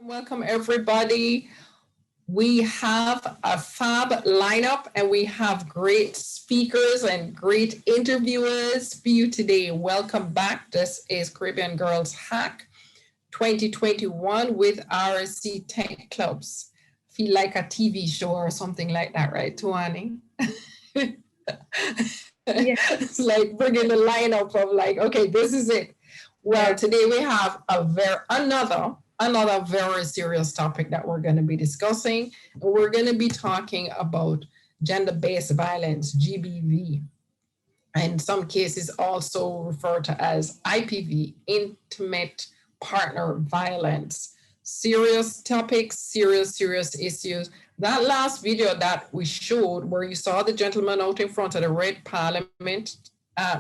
Welcome everybody. We have a fab lineup and we have great speakers and great interviewers for you today. Welcome back. This is Caribbean Girls Hack 2021 with RC Tech Clubs. Feel like a TV show or something like that, right, Tuani? Yeah. It's like bringing the lineup of like, okay, this is it. Well, Yeah. today we have another very serious topic that we're going to be discussing. We're going to be talking about gender-based violence, GBV, in some cases also referred to as IPV, intimate partner violence. Serious topics, serious issues. That last video that we showed where you saw the gentleman out in front of the red parliament,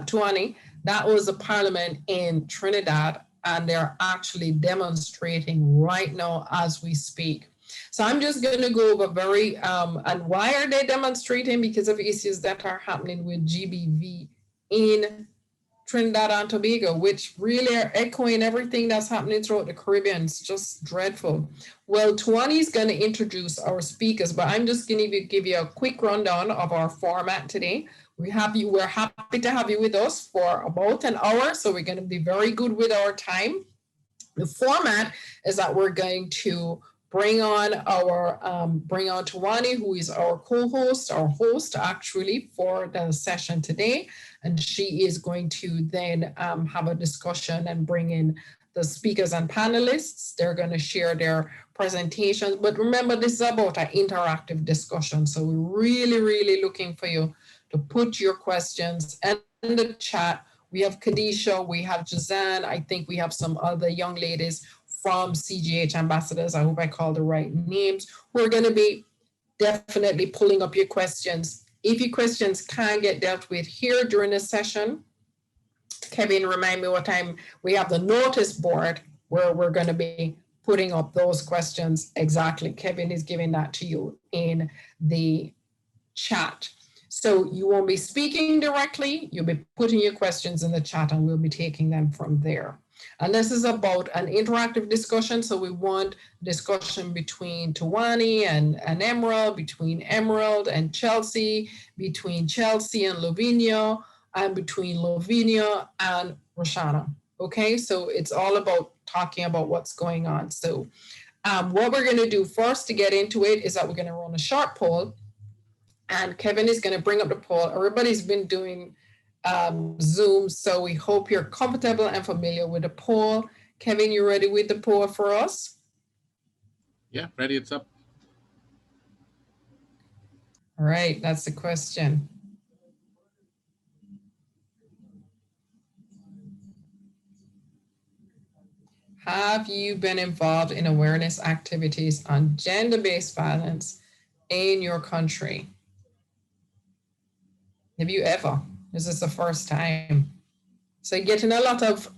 20, that was a parliament in Trinidad, and they're actually demonstrating right now as we speak. So I'm just going to go over and why are they demonstrating? Because of issues that are happening with GBV in Trinidad and Tobago, which really are echoing everything that's happening throughout the Caribbean. It's just dreadful. Well, Tuani is going to introduce our speakers, but I'm just going to give you a quick rundown of our format today. We're happy to have you with us for about an hour, so we're going to be very good with our time. The format is that we're going to bring on Tuani, who is our co-host, our host actually for the session today. And she is going to then have a discussion and bring in the speakers and panelists. They're going to share their presentations. But remember, this is about an interactive discussion. So we're really looking for you to put your questions in the chat. We have Kadisha, we have Jazan. I think we have some other young ladies from CGH ambassadors. I hope I called the right names, who are going to be definitely pulling up your questions. If your questions can get dealt with here during the session, Kevin, remind me what time we have the notice board where we're going to be putting up those questions exactly. Kevin is giving that to you in the chat. So you won't be speaking directly, you'll be putting your questions in the chat and we'll be taking them from there. And this is about an interactive discussion. So we want discussion between Tawani and Emerald, between Emerald and Chelsea, between Chelsea and Lavinia, and between Lavinia and Roshana. Okay, so it's all about talking about what's going on. So what we're gonna do first to get into it is that we're gonna run a short poll. And Kevin is going to bring up the poll. Everybody's been doing Zoom, so we hope you're comfortable and familiar with the poll. Kevin, you ready with the poll for us? Yeah, ready, it's up. All right, that's the question. Have you been involved in awareness activities on gender-based violence in your country? Have you ever? This is the first time. So you're getting a lot of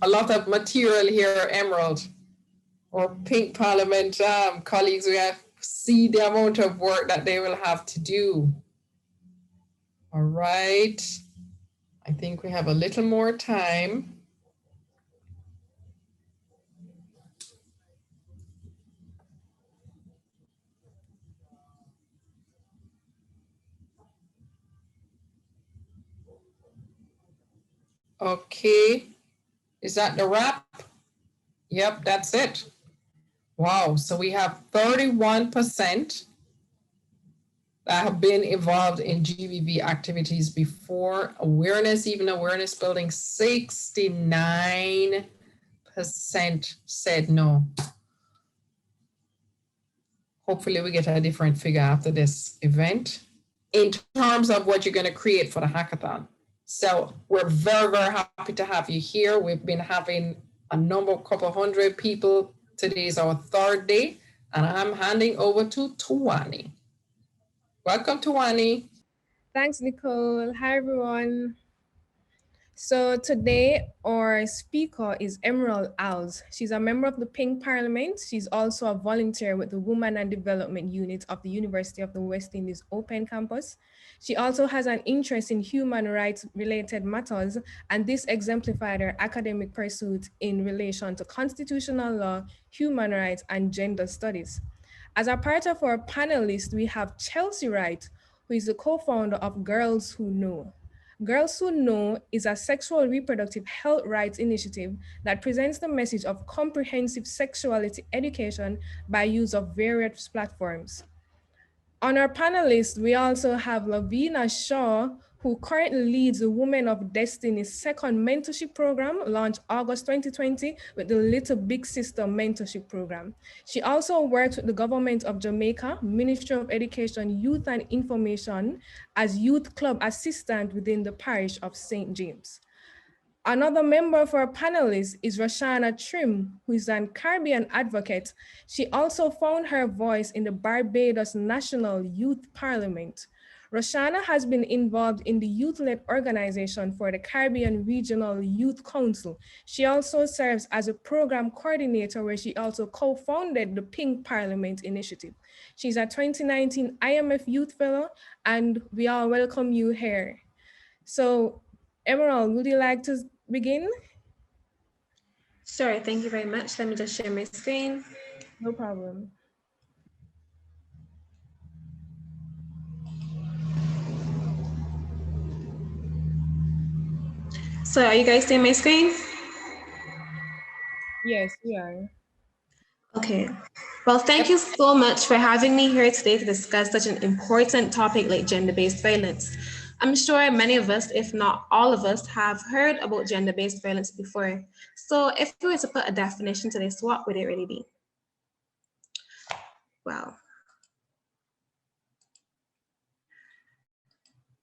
material here, Emerald, or Pink Parliament colleagues. We have see the amount of work that they will have to do. All right. I think we have a little more time. Okay, is that the wrap? Yep, that's it. Wow, so we have 31% that have been involved in GBV activities before. Even awareness building, 69% said no. Hopefully we get a different figure after this event in terms of what you're going to create for the hackathon. So we're very happy to have you here. We've been having couple hundred people. Today is our third day, and I'm handing over to Tuani. Welcome, Tuani. Thanks, Nicole. Hi, everyone. So today our speaker is Emerald Alves. She's a member of the Pink Parliament. She's also a volunteer with the Women and Development Unit of the University of the West Indies Open Campus. She also has an interest in human rights related matters, and this exemplified her academic pursuit in relation to constitutional law, human rights, and gender studies. As a part of our panelists, we have Chelsea Wright, who is the co-founder of Girls Who Know. Girls Who Know is a sexual reproductive health rights initiative that presents the message of comprehensive sexuality education by use of various platforms. On our panelists, we also have Lavina Shaw, who currently leads the Women of Destiny's second mentorship program, launched August 2020 with the Little Big Sister mentorship program. She also works with the Government of Jamaica, Ministry of Education, Youth and Information as Youth Club Assistant within the parish of St. James. Another member of our panelists is Roshana Trim, who is an Caribbean advocate. She also found her voice in the Barbados National Youth Parliament. Roshana has been involved in the youth-led organization for the Caribbean Regional Youth Council. She also serves as a program coordinator where she also co-founded the Pink Parliament Initiative. She's a 2019 IMF Youth Fellow, and we all welcome you here. So, Emerald, would you like to begin? Sure, thank you very much. Let me just share my screen. No problem. So are you guys seeing my screen? Yes, we are. Okay. Well, thank you so much for having me here today to discuss such an important topic like gender-based violence. I'm sure many of us, if not all of us, have heard about gender-based violence before. So if we were to put a definition to this, what would it really be? Well,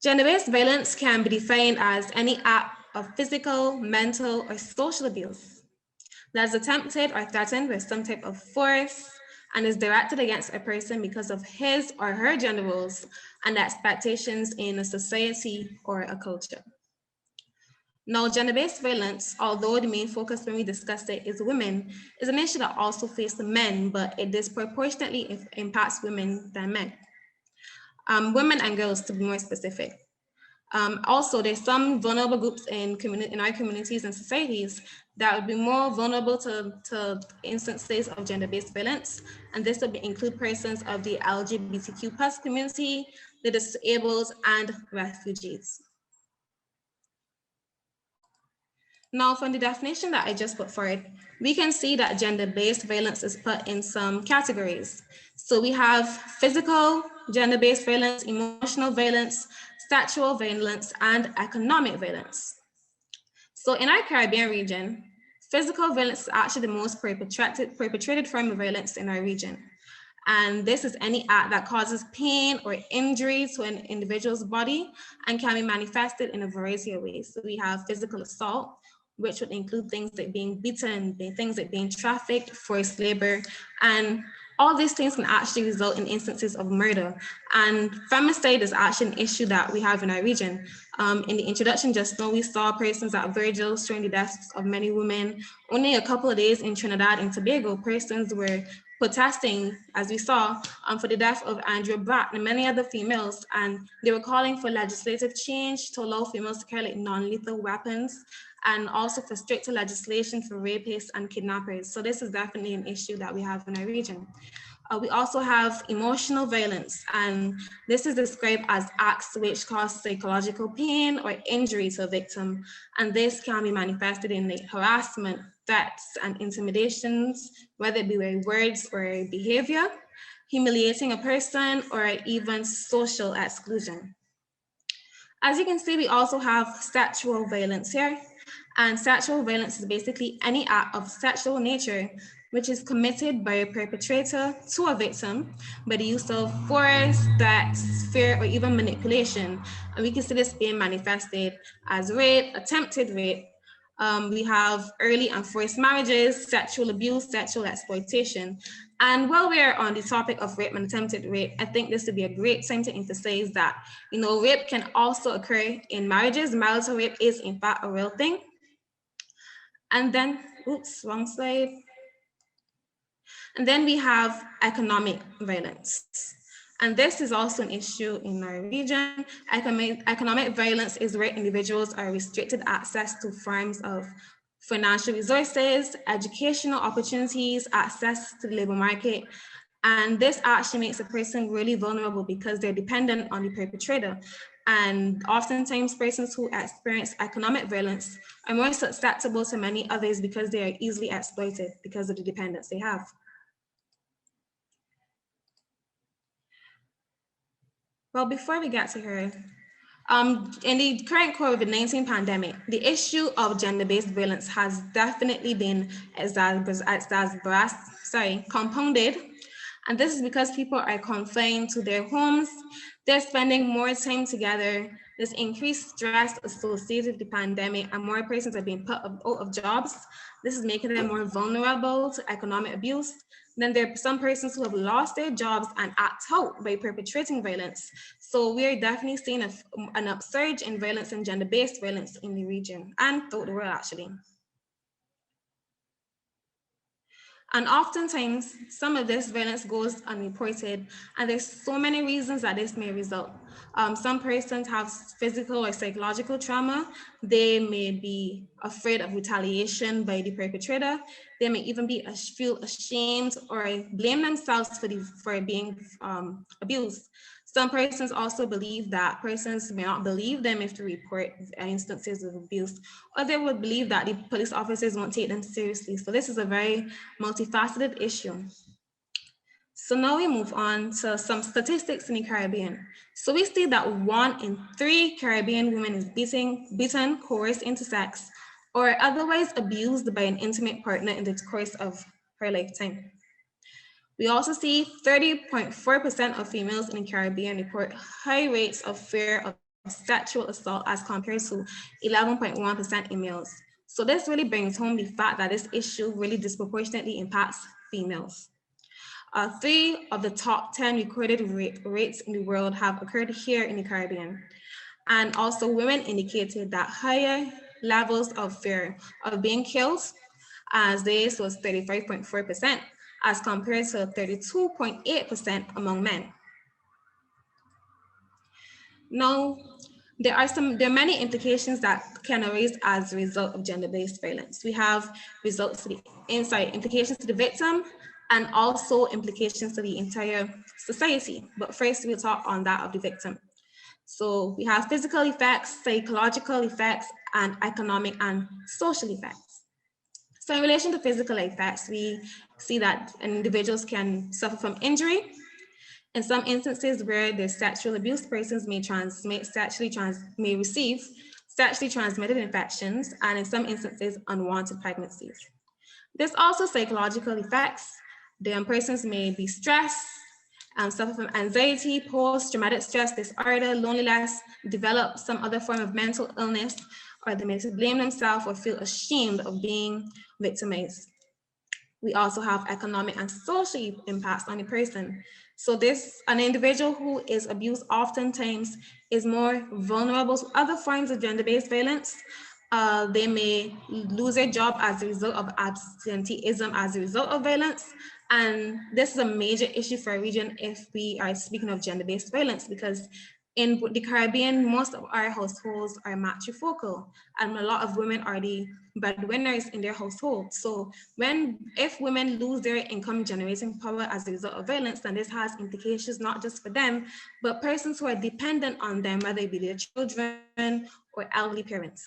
gender-based violence can be defined as any act of physical, mental, or social abuse that is attempted or threatened with some type of force and is directed against a person because of his or her gender roles and expectations in a society or a culture. Now, gender-based violence, although the main focus when we discuss it is women, is an issue that also faces men, but it disproportionately impacts women than men. Women and girls, to be more specific. Also, there's some vulnerable groups in our communities and societies that would be more vulnerable to instances of gender-based violence. And this would include persons of the LGBTQ plus community, the disabled, and refugees. Now, from the definition that I just put forward, we can see that gender-based violence is put in some categories. So we have physical, gender-based violence, emotional violence, sexual violence, and economic violence. So in our Caribbean region, physical violence is actually the most perpetrated form of violence in our region. And this is any act that causes pain or injury to an individual's body and can be manifested in a variety of ways. So we have physical assault, which would include things like being beaten, things like being trafficked, forced labor, and all these things can actually result in instances of murder. And femicide is actually an issue that we have in our region. In the introduction just now, we saw persons at Virgil showing the deaths of many women. Only a couple of days in Trinidad and Tobago, persons were protesting, as we saw, for the death of Andrea Bratt and many other females, and they were calling for legislative change to allow females to carry non-lethal weapons, and also for stricter legislation for rapists and kidnappers. So this is definitely an issue that we have in our region. We also have emotional violence, and this is described as acts which cause psychological pain or injury to a victim. And this can be manifested in like harassment, threats, and intimidations, whether it be with words or behavior, humiliating a person, or even social exclusion. As you can see, we also have sexual violence here. And sexual violence is basically any act of sexual nature which is committed by a perpetrator to a victim by the use of force, threats, fear, or even manipulation. And we can see this being manifested as rape, attempted rape. We have early and forced marriages, sexual abuse, sexual exploitation. And while we're on the topic of rape and attempted rape, I think this would be a great time to emphasize that, rape can also occur in marriages. Marital rape is in fact a real thing. And then, oops, wrong slide. And then we have economic violence. And this is also an issue in our region. Economic violence is where individuals are restricted access to forms of financial resources, educational opportunities, access to the labor market. And this actually makes a person really vulnerable because they're dependent on the perpetrator. And oftentimes persons who experience economic violence are more susceptible to many others because they are easily exploited because of the dependence they have. Well, before we get to her, in the current COVID-19 pandemic, the issue of gender-based violence has definitely been compounded. And this is because people are confined to their homes. They're spending more time together. There's increased stress associated with the pandemic, and more persons are being put out of jobs. This is making them more vulnerable to economic abuse. Then there are some persons who have lost their jobs and act out by perpetrating violence. So we are definitely seeing an upsurge in violence and gender-based violence in the region and throughout the world, actually. And oftentimes, some of this violence goes unreported, and there's so many reasons that this may result. Some persons have physical or psychological trauma. They may be afraid of retaliation by the perpetrator. They may even feel ashamed or blame themselves for being abused. Some persons also believe that persons may not believe them if they report instances of abuse, or they would believe that the police officers won't take them seriously. So this is a very multifaceted issue. So now we move on to some statistics in the Caribbean. So we see that 1 in 3 Caribbean women is beaten, coerced into sex, or otherwise abused by an intimate partner in the course of her lifetime. We also see 30.4% of females in the Caribbean report high rates of fear of sexual assault as compared to 11.1% in males. So this really brings home the fact that this issue really disproportionately impacts females. 3 of the top 10 recorded rates in the world have occurred here in the Caribbean. And also women indicated that higher levels of fear of being killed, as this was 35.4%, as compared to 32.8% among men. Now, there are many implications that can arise as a result of gender-based violence. We have implications to the victim, and also implications to the entire society. But first, we'll talk on that of the victim. So we have physical effects, psychological effects, and economic and social effects. So in relation to physical effects, we see that individuals can suffer from injury. In some instances where there's sexual abuse, persons may receive sexually transmitted infections, and in some instances, unwanted pregnancies. There's also psychological effects. The persons may be stressed, suffer from anxiety, post-traumatic stress disorder, loneliness, develop some other form of mental illness, or they may blame themselves or feel ashamed of being victimized. We also have economic and social impacts on the person. So an individual who is abused oftentimes is more vulnerable to other forms of gender-based violence. They may lose their job as a result of absenteeism as a result of violence. And this is a major issue for our region if we are speaking of gender-based violence, because in the Caribbean, most of our households are matrifocal, and a lot of women are the breadwinners in their household. So if women lose their income generating power as a result of violence, then this has implications not just for them, but persons who are dependent on them, whether it be their children or elderly parents.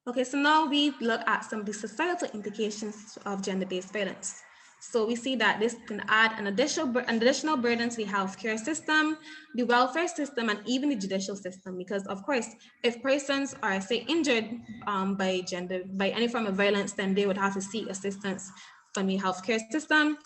Okay, so now we look at some of the societal implications of gender-based violence. So we see that this can add an additional burden to the healthcare system, the welfare system, and even the judicial system. Because of course, if persons are, say, injured by any form of violence, then they would have to seek assistance from the healthcare system.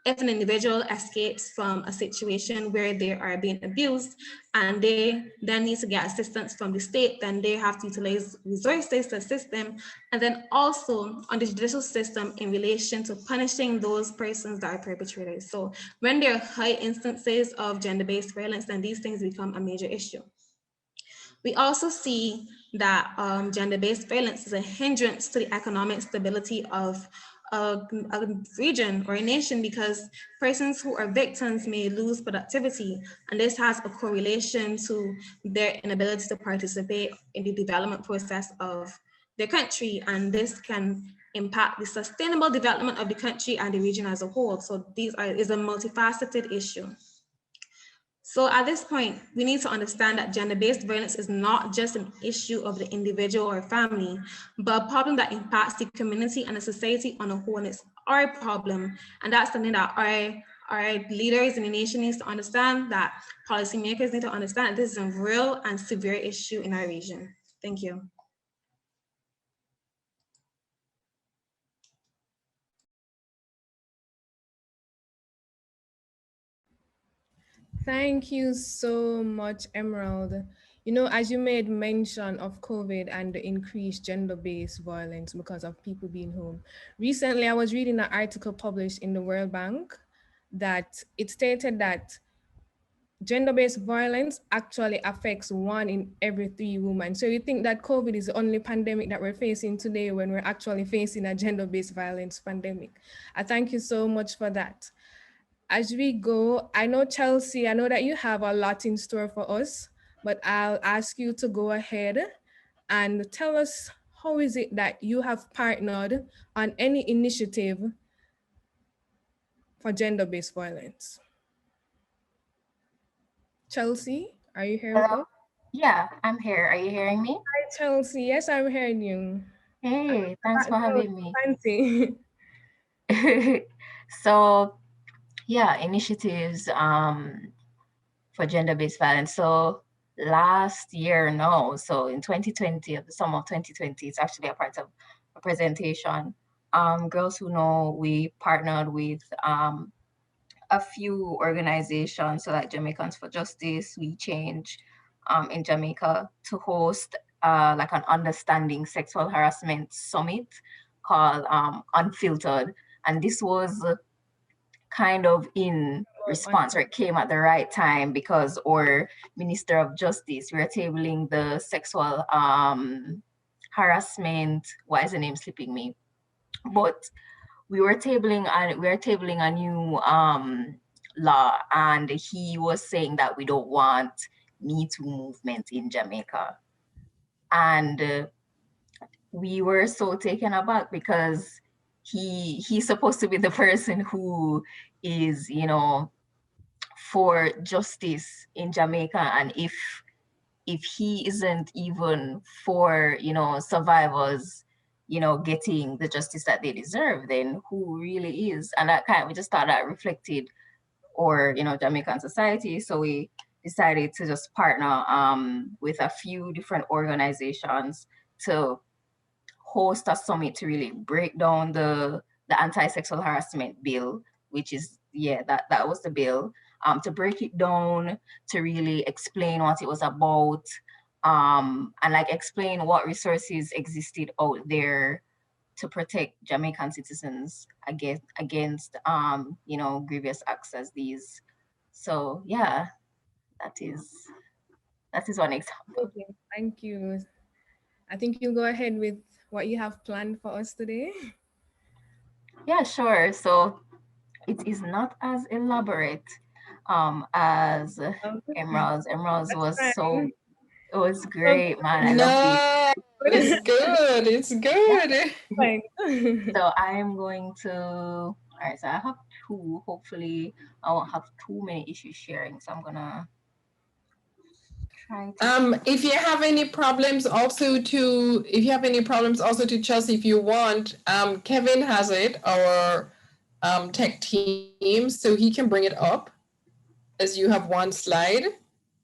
if an individual escapes from a situation where they are being abused and they then need to get assistance from the state, then they have to utilize resources to assist them. And then also on the judicial system in relation to punishing those persons that are perpetrators. So when there are high instances of gender-based violence, then these things become a major issue. We also see that gender-based violence is a hindrance to the economic stability of a region or a nation, because persons who are victims may lose productivity, and this has a correlation to their inability to participate in the development process of their country, and this can impact the sustainable development of the country and the region as a whole. So is a multifaceted issue. So at this point, we need to understand that gender-based violence is not just an issue of the individual or family, but a problem that impacts the community and the society on a whole, and it's our problem. And that's something that our leaders in the nation needs to understand, that policymakers need to understand that this is a real and severe issue in our region. Thank you. Thank you so much, Emerald. You know, as you made mention of COVID and the increased gender-based violence because of people being home, recently I was reading an article published in the World Bank that it stated that gender-based violence actually affects 1 in every 3 women. So you think that COVID is the only pandemic that we're facing today when we're actually facing a gender-based violence pandemic. I thank you so much for that. As we go, I know Chelsea, I know that you have a lot in store for us, but I'll ask you to go ahead and tell us, how is it that you have partnered on any initiative for gender-based violence? Chelsea, are you here with Hello? us? Yeah, I'm here. Are you hearing me? Hi, Chelsea. Yes, I'm hearing you. Hey, thanks for So having me. fancy. So, yeah, initiatives for gender-based violence. So last year, no, so in 2020, at the summer of 2020, it's actually a part of a presentation. Girls Who Know, we partnered with a few organizations, so like Jamaicans for Justice, We Change in Jamaica, to host like an understanding sexual harassment summit called Unfiltered. And this was kind of in response, or it came at the right time, because our Minister of Justice, we are tabling the sexual harassment, why is the name slipping me? But we are tabling a new law, and he was saying that we don't want Me Too movement in Jamaica. And we were so taken aback, because he's supposed to be the person who is, you know, for justice in Jamaica. And if he isn't even for, you know, survivors, you know, getting the justice that they deserve, then who really is? And we just thought that reflected, or, you know, Jamaican society. So we decided to just partner with a few different organizations to host a summit to really break down the anti-sexual harassment bill, which is, yeah, that was the bill, to break it down, to really explain what it was about, and like explain what resources existed out there to protect Jamaican citizens against you know, grievous acts as these. So yeah, that is one example. Okay, thank you. I think you'll go ahead with what you have planned for us today. Yeah, sure. So it is not as elaborate as Emerald's. Emerald's That's was fine. it was great, man. I loved it. No, it's good. It's Yeah. good. Fine. So I'm going to, all right, so I have two. Hopefully I won't have too many issues sharing. So I'm gonna try to If you have any problems also to Chelsea, if you want, Kevin has it, our tech team, so he can bring it up as you have one slide.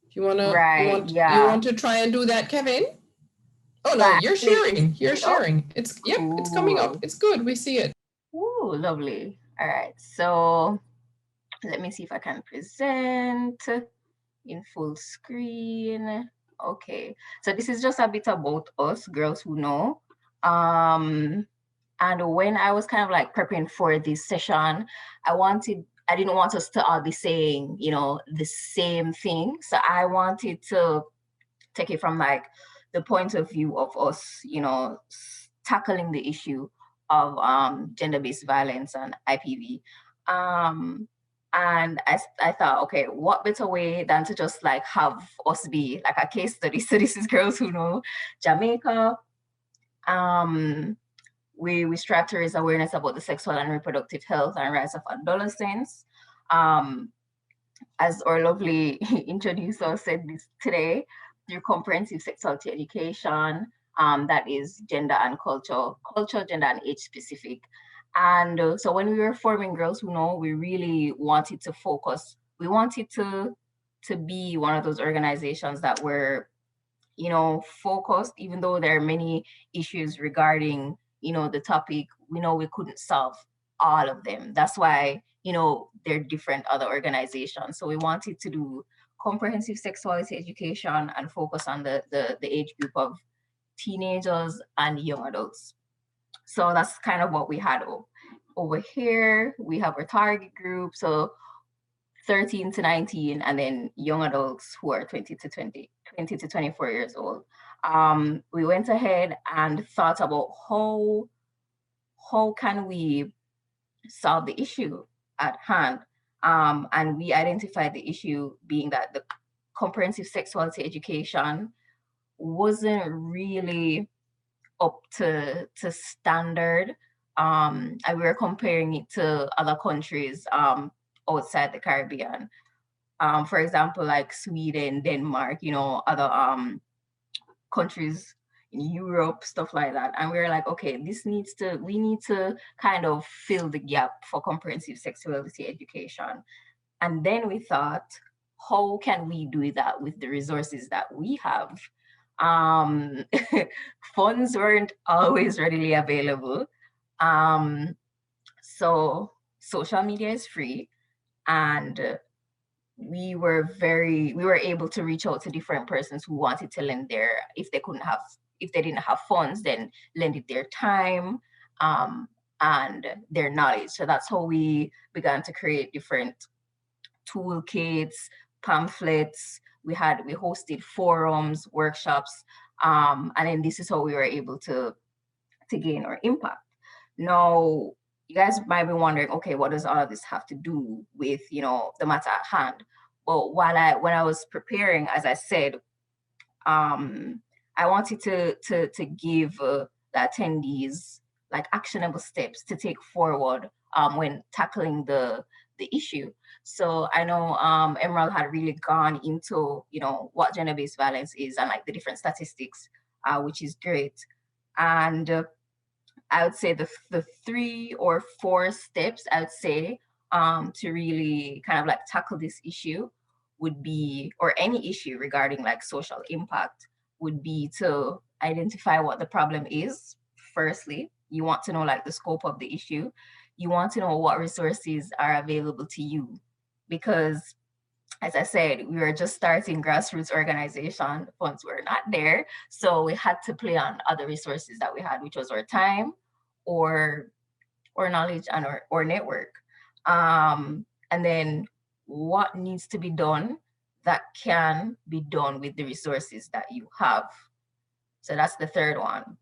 If you want to try and do that, Kevin? Oh no, Fine. you're sharing. You're Oh, sharing. It's coming up. cool. It's good. We see it. Ooh, lovely. All right. So let me see if I can present in full screen. Okay, so this is just a bit about us, Girls Who Know. And when I was kind of like preparing for this session, I didn't want us to all be saying, you know, the same thing. So I wanted to take it from like the point of view of us, you know, tackling the issue of gender-based violence and IPV. And I thought, okay, what better way than to just like have us be like a case study. So this is Girls Who Know Jamaica. We strive to raise awareness about the sexual and reproductive health and rights of adolescents. As our lovely introducer said this today, through comprehensive sexuality education, that is gender and culture, gender and age specific. And so when we were forming Girls Who Know, we really wanted to focus, we wanted to be one of those organizations that were, you know, focused, even though there are many issues regarding, you know, the topic, we know we couldn't solve all of them. That's why, you know, there are different other organizations. So we wanted to do comprehensive sexuality education and focus on the age group of teenagers and young adults. So that's kind of what we had over here. We have our target group, so 13 to 19, and then young adults who are 20 to 24 years old. We went ahead and thought about how can we solve the issue at hand. And we identified the issue being that the comprehensive sexuality education wasn't really up to standard. And we were comparing it to other countries outside the Caribbean. For example, like Sweden, Denmark, you know, other countries in Europe, stuff like that. And we were like, okay, we need to kind of fill the gap for comprehensive sexuality education. And then we thought, how can we do that with the resources that we have? Funds weren't always readily available. So social media is free, and we were able to reach out to different persons who wanted to lend if they didn't have funds, then lend it their time and their knowledge. So that's how we began to create different toolkits, pamphlets. We hosted forums, workshops, and then this is how we were able to gain our impact. Now, you guys might be wondering, okay, what does all of this have to do with, you know, the matter at hand? Well, when I was preparing, as I said, I wanted to give the attendees like actionable steps to take forward when tackling the issue. So I know Emerald had really gone into, you know, what gender-based violence is and like the different statistics, which is great. And I would say the 3 or 4 steps I would say to really kind of like tackle this issue would be, or any issue regarding like social impact, would be to identify what the problem is. Firstly, you want to know like the scope of the issue. You want to know what resources are available to you, because as I said, we were just starting grassroots organization, funds were not there. So we had to play on other resources that we had, which was our time or knowledge and or network. And then what needs to be done that can be done with the resources that you have. So that's the third one.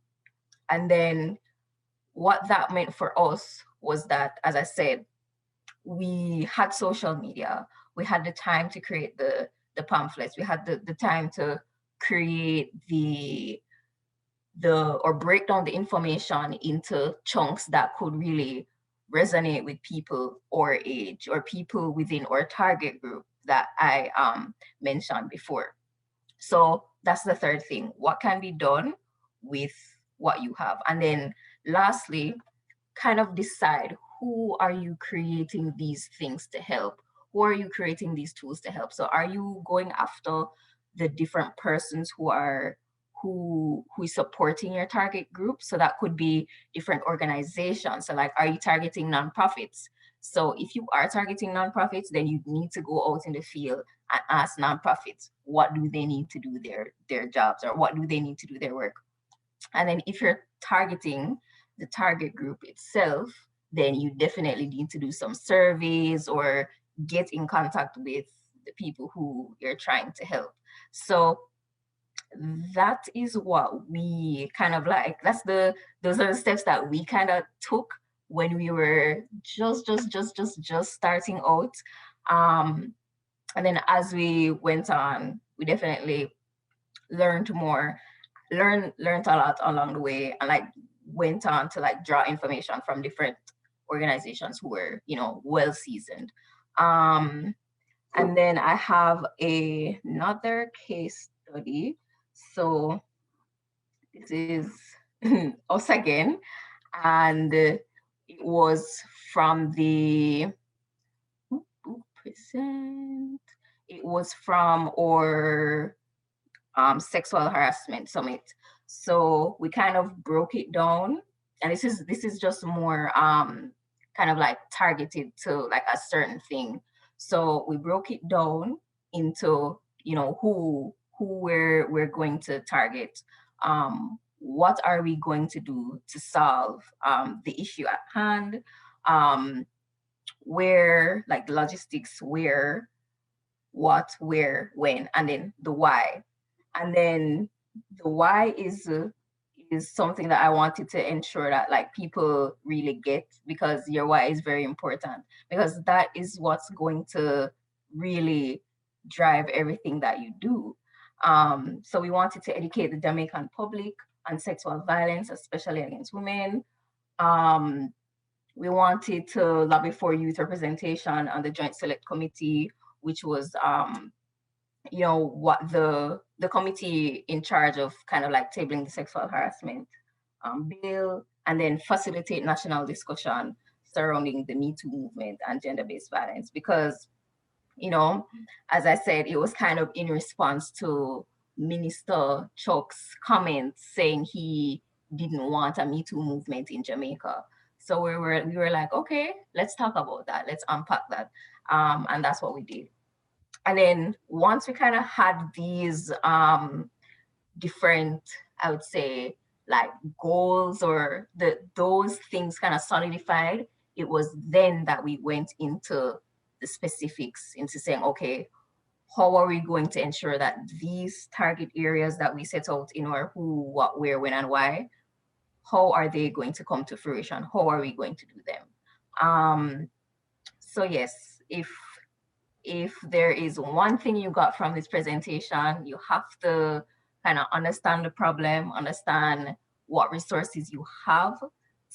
And then what that meant for us was that, as I said, we had social media. We had the time to create the pamphlets. We had the time to create or break down the information into chunks that could really resonate with people our age or people within our target group that I mentioned before. So that's the third thing. What can be done with what you have? And then lastly, kind of decide, who are you creating these things to help? Who are you creating these tools to help? So are you going after the different persons who is supporting your target group? So that could be different organizations. So like, are you targeting nonprofits? So if you are targeting nonprofits, then you need to go out in the field and ask nonprofits, what do they need to do their jobs, or what do they need to do their work? And then if you're targeting the target group itself, then you definitely need to do some surveys or get in contact with the people who you're trying to help. So that is what we kind of like, those are the steps that we kind of took when we were just starting out. And then as we went on, we definitely learned more, learned a lot along the way, and like went on to like draw information from different organizations who were, you know, well seasoned. And then I have another case study. So this is us again, and it was from the present. It was from our sexual harassment summit. So we kind of broke it down, and this is just more kind of like targeted to like a certain thing. So we broke it down into, you know, who we're going to target. What are we going to do to solve the issue at hand? Where, like the logistics, where, what, where, when, and then the why. And then the why is something that I wanted to ensure that like people really get, because your why is very important, because that is what's going to really drive everything that you do. So we wanted to educate the Jamaican public on sexual violence, especially against women. We wanted to lobby for youth representation on the Joint Select Committee, which was you know, what the committee in charge of kind of like tabling the sexual harassment bill, and then facilitate national discussion surrounding the Me Too movement and gender-based violence. Because, you know, as I said, it was kind of in response to Minister Chuck's comments saying he didn't want a Me Too movement in Jamaica. So we were like, okay, let's talk about that. Let's unpack that. And that's what we did. And then once we kind of had these different, I would say, like goals, or those things kind of solidified, it was then that we went into the specifics, into saying, okay, how are we going to ensure that these target areas that we set out in our who, what, where, when, and why, how are they going to come to fruition? How are we going to do them? So yes, if there is one thing you got from this presentation, you have to kind of understand the problem, understand what resources you have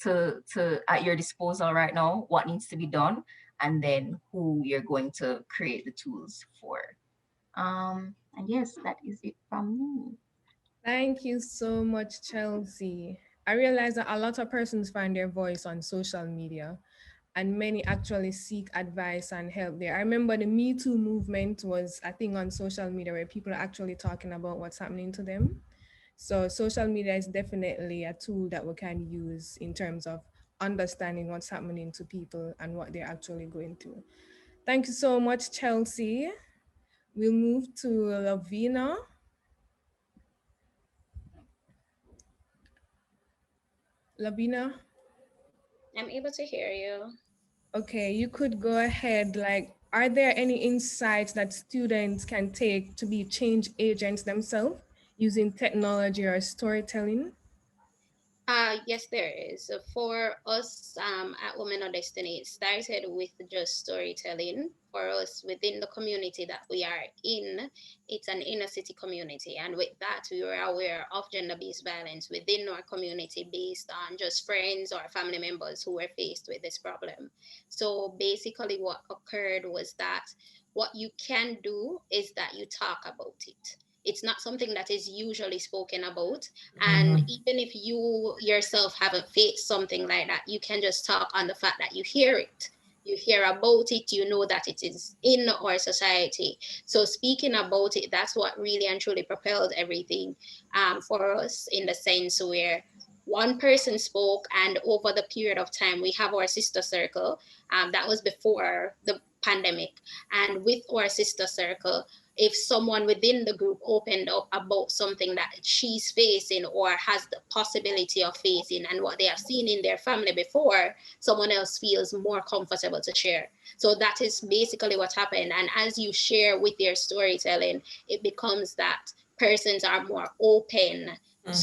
to at your disposal right now, what needs to be done, and then who you're going to create the tools for. And yes, that is it from me. Thank you so much, Chelsea. I realize that a lot of persons find their voice on social media, and many actually seek advice and help there. I remember the Me Too movement was a thing on social media where people are actually talking about what's happening to them. So social media is definitely a tool that we can use in terms of understanding what's happening to people and what they're actually going through. Thank you so much, Chelsea. We'll move to Lavina. Lavina, I'm able to hear you. okay, you could go ahead. Like, are there any insights that students can take to be change agents themselves using technology or storytelling? Yes, there is. So for us at Women of Destiny, it started with just storytelling. For us within the community that we are in, it's an inner city community. And with that, we were aware of gender based violence within our community based on just friends or family members who were faced with this problem. So basically, what occurred was that what you can do is that you talk about it. It's not something that is usually spoken about. And Mhm. even if you yourself haven't faced something like that, you can just talk on the fact that you hear it. You hear about it, you know that it is in our society. So speaking about it, that's what really and truly propelled everything for us, in the sense where one person spoke, and over the period of time, we have our sister circle. That was before the pandemic. And with our sister circle, if someone within the group opened up about something that she's facing or has the possibility of facing and what they have seen in their family before, someone else feels more comfortable to share. So that is basically what happened. And as you share with their storytelling, it becomes that persons are more open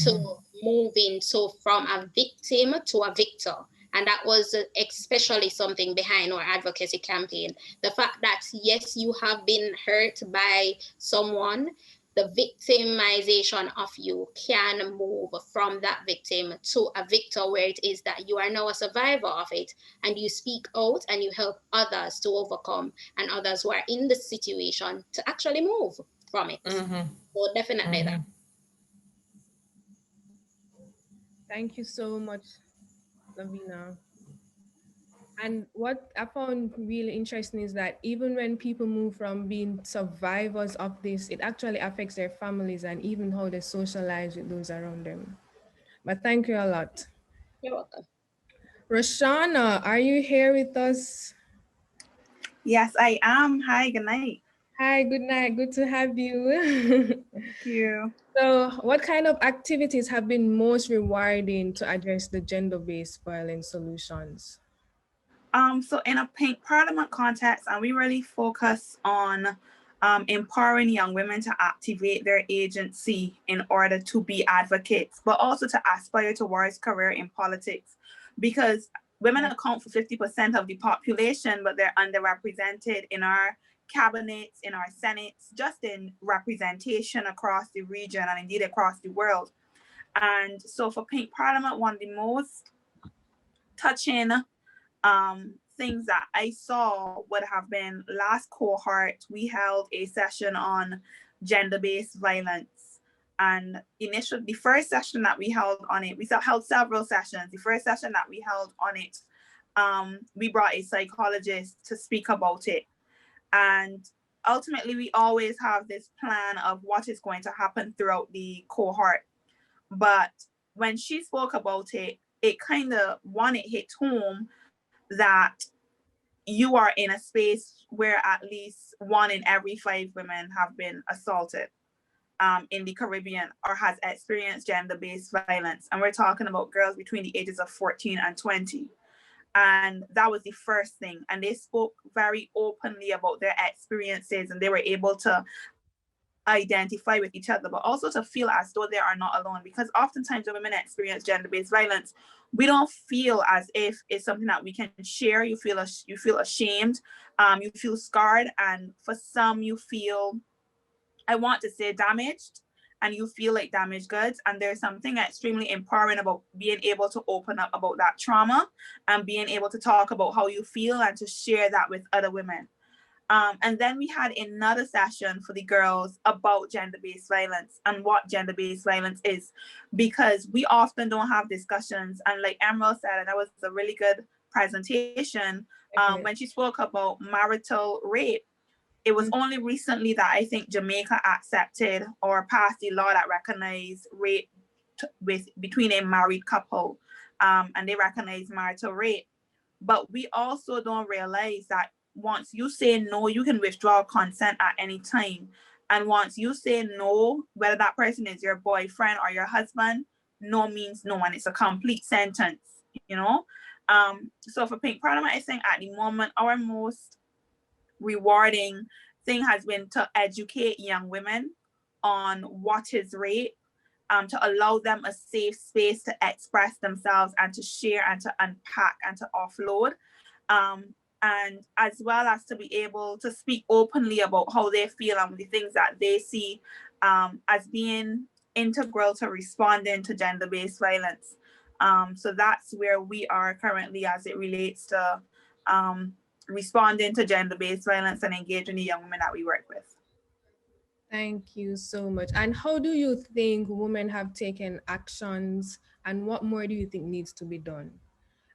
to moving so from a victim to a victor. And that was especially something behind our advocacy campaign. The fact that, yes, you have been hurt by someone, the victimization of you can move from that victim to a victor, where it is that you are now a survivor of it, and you speak out and you help others to overcome, and others who are in the situation to actually move from it. So definitely that. Thank you so much, Lavina. And what I found really interesting is that even when people move from being survivors of this, it actually affects their families and even how they socialize with those around them. But thank you a lot. You're welcome. Roshana, are you here with us? Yes, I am. Hi, good night. Hi, good night. Good to have you. Thank you. So, what kind of activities have been most rewarding to address the gender-based violence solutions? So in a Pink Parliament context, and we really focus on empowering young women to activate their agency in order to be advocates, but also to aspire towards career in politics, because women account for 50% of the population, but they're underrepresented in our cabinets, in our senates, just in representation across the region and indeed across the world. And so for Pink Parliament, one of the most touching things that I saw would have been last cohort, we held a session on gender-based violence. And initially, the first session that we held on it, we held several sessions. The first session that we held on it, we brought a psychologist to speak about it. And ultimately, we always have this plan of what is going to happen throughout the cohort. But when she spoke about it, it kind of, one, it hit home that you are in a space where at least 1 in every 5 women have been assaulted in the Caribbean or has experienced gender-based violence. And we're talking about girls between the ages of 14 and 20. And that was the first thing. And they spoke very openly about their experiences, and they were able to identify with each other, but also to feel as though they are not alone. Because oftentimes when women experience gender-based violence, we don't feel as if it's something that we can share. You feel ashamed, you feel scarred, and for some you feel, I want to say, damaged, and you feel like damaged goods. And there's something extremely empowering about being able to open up about that trauma and being able to talk about how you feel and to share that with other women. And then we had another session for the girls about gender-based violence and what gender-based violence is, because we often don't have discussions. And like Emerald said, and that was a really good presentation, when she spoke about marital rape, it was only recently that I think Jamaica accepted or passed a law that recognized rape between a married couple, and they recognize marital rape. But we also don't realize that once you say no, you can withdraw consent at any time. And once you say no, whether that person is your boyfriend or your husband, no means no, and it's a complete sentence, you know? So for Pink Parliament, I think at the moment, our most rewarding thing has been to educate young women on what is rape, to allow them a safe space to express themselves and to share and to unpack and to offload. And as well as to be able to speak openly about how they feel and the things that they see as being integral to responding to gender-based violence. So that's where we are currently as it relates to responding to gender-based violence and engaging the young women that we work with. Thank you so much. And how do you think women have taken actions, and what more do you think needs to be done?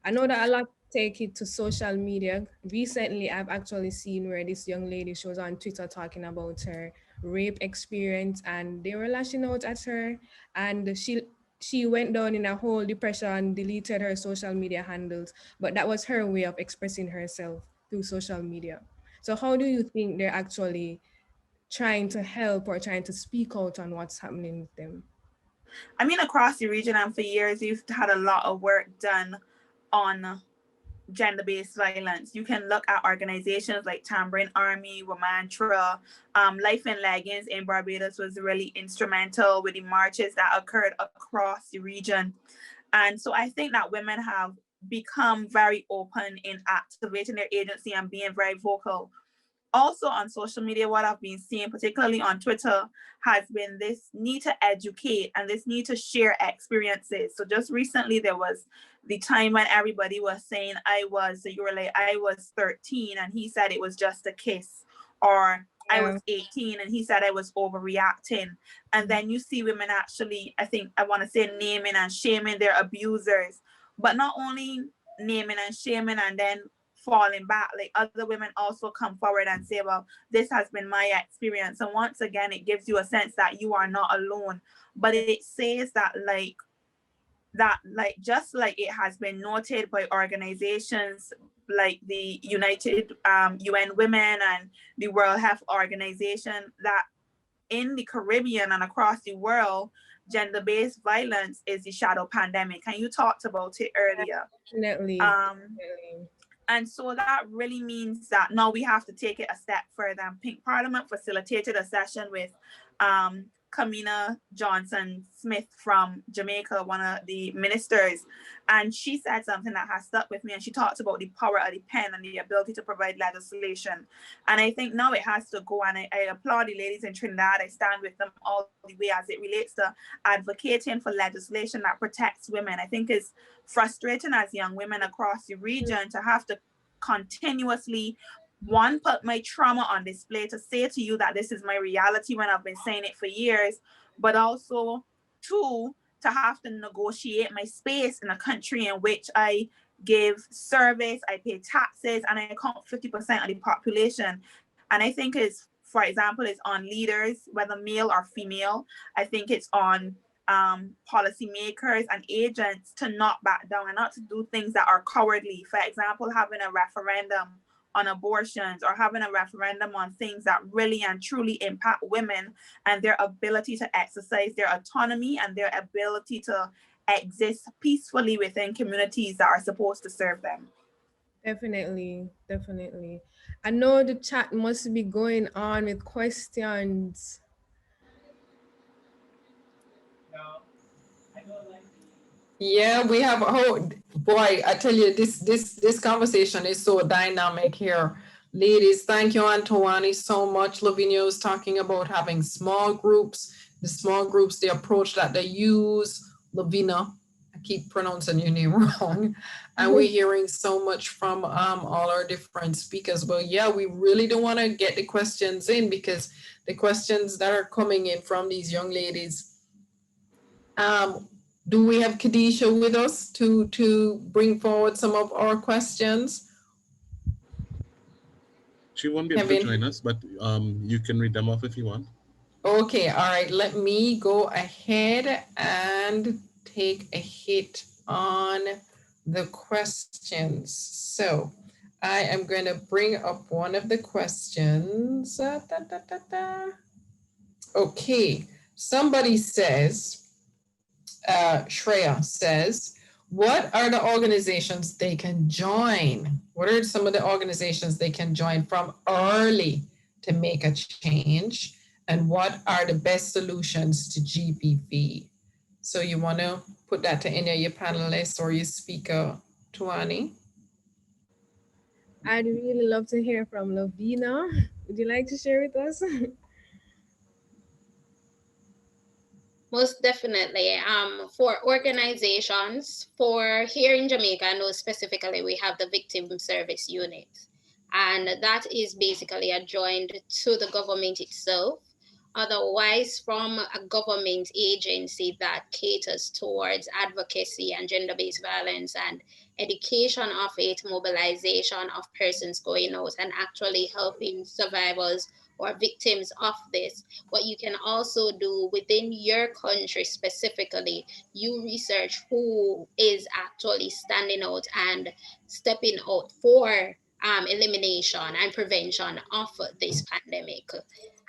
I know that a lot take it to social media. Recently, I've actually seen where this young lady, she was on Twitter talking about her rape experience, and they were lashing out at her, and she went down in a whole depression, deleted her social media handles, but that was her way of expressing herself through social media. So how do you think they're actually trying to help or trying to speak out on what's happening with them? I mean, across the region and for years, we've had a lot of work done on gender-based violence. You can look at organizations like Tambourine Army, Womantra, Life in Leggings in Barbados was really instrumental with the marches that occurred across the region. And so I think that women have become very open in activating their agency and being very vocal. Also on social media, what I've been seeing, particularly on Twitter, has been this need to educate and this need to share experiences. So just recently there was the time when everybody was saying you were like, I was 13 and he said it was just a kiss, or I was 18 and he said I was overreacting. And then you see women actually, I want to say, naming and shaming their abusers, but not only naming and shaming and then falling back. Like, other women also come forward and say, well, this has been my experience. And once again, it gives you a sense that you are not alone. But it says that just like it has been noted by organizations like the United UN Women and the World Health Organization, that in the Caribbean and across the world, gender-based violence is the shadow pandemic. And you talked about it earlier. Definitely. And so that really means that now we have to take it a step further. And Pink Parliament facilitated a session with Kamina Johnson Smith from Jamaica, one of the ministers. And she said something that has stuck with me. And she talked about the power of the pen and the ability to provide legislation. And I think now it has to go. And I applaud the ladies in Trinidad. I stand with them all the way as it relates to advocating for legislation that protects women. I think it's frustrating as young women across the region to have to continuously put my trauma on display to say to you that this is my reality when I've been saying it for years, but also two, to have to negotiate my space in a country in which I give service, I pay taxes, and I account 50% of the population. And I think it's, for example, it's on leaders, whether male or female. I think it's on policymakers and agents to not back down and not to do things that are cowardly. For example, having a referendum on abortions or having a referendum on things that really and truly impact women and their ability to exercise their autonomy and their ability to exist peacefully within communities that are supposed to serve them. Definitely. I know the chat must be going on with questions. Yeah, we have, oh boy, I tell you, this conversation is so dynamic here. Ladies, thank you, Antoine, so much. Lavinia was talking about having small groups, the approach that they use. Lavinia, I keep pronouncing your name wrong. And we're hearing so much from all our different speakers. Well, yeah, we really don't want to get the questions in because the questions that are coming in from these young ladies, do we have Khadijah with us to bring forward some of our questions? She won't be able to join us, but you can read them off if you want. Okay, all right. Let me go ahead and take a hit on the questions. So I am going to bring up one of the questions. Okay, somebody says, Shreya says, what are the organizations they can join? What are some of the organizations they can join from early to make a change? And what are the best solutions to GBV? So you want to put that to any of your panelists or your speaker, Tuani? I'd really love to hear from Lavina. Would you like to share with us? Most definitely. For organizations, for here in Jamaica, I know specifically we have the Victim Service Unit, and that is basically adjoined to the government itself. Otherwise, from a government agency that caters towards advocacy and gender-based violence and education of it, mobilization of persons going out and actually helping survivors or victims of this. What you can also do within your country specifically, you research who is actually standing out and stepping out for elimination and prevention of this pandemic.